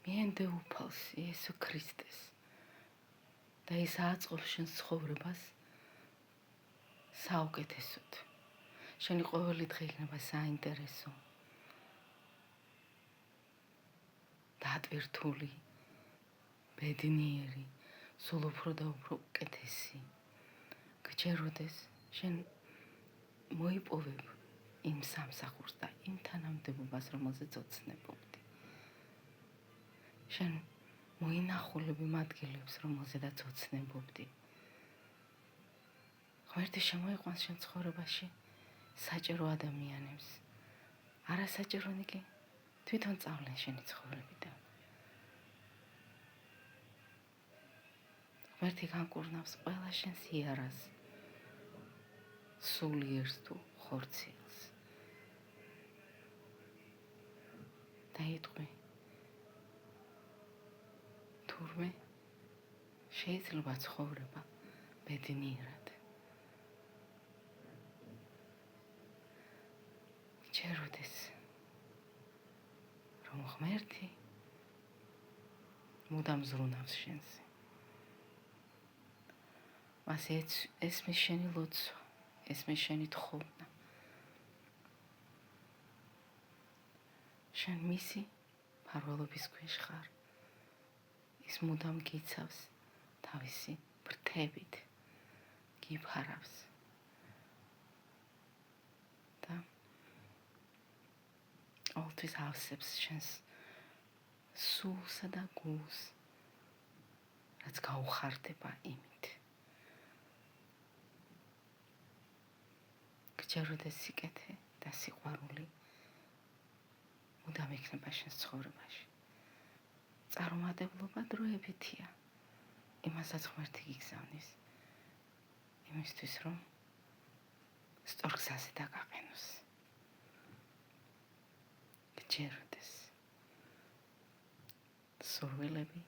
მიენდე უფალს იესო ქრისტეს და ის აწყობს შენ ცხოვრებას საუკეთესოდ. შენი ყოველი დღე იქნება საინტერესო, დატვირთული, ბედნიერი, სულ უფრო და უფრო უკეთესი. გჯეროდეს შენ მოიპოვებ იმ სამსახურს და იმ თანამდებობას, რომელზეც ოცნებობდი. შენ მოინახულებ იმ ადგილებს, რომელზედაც ოცნებობდი. ღმერთი შემოიყვანს შენ ცხოვრებაში საჭირო ადამიანებს. არასაჭირონი კი თვითონ წავლენ შენი ცხოვრებიდან. ღმერთი განკურნავს ყველა შენს იარას, სულიერს თუ ხორციელს. და იტყვი, თურმე შეიძლება ცხოვრება ბედნიერად. გჯეროდეს, რომ ღმერთი მუდამ ზრუნავს შენზე. მას ესმის შენი ლოცვა, ესმის შენი თხოვნა. შენ მისი მფარველობის ქვეშ ხარ. ის მუდამ გიცავს თავისი ბრთებით, გიფარავს და ყოველთვის ავსებს შენს სულსა და გულს, რაც გაუხარდება იმით. გჯეროდეს სიკეთე და სიყვარული მუდამ იქნება შენს ცხოვრებაში. წარუმატებლობა დროებითია. იმასაც ღმერთი გიგზავნის. იმისთვის, რომ სწორ გზაზე დაგაყენოს. გჯეროდეს. სურვილები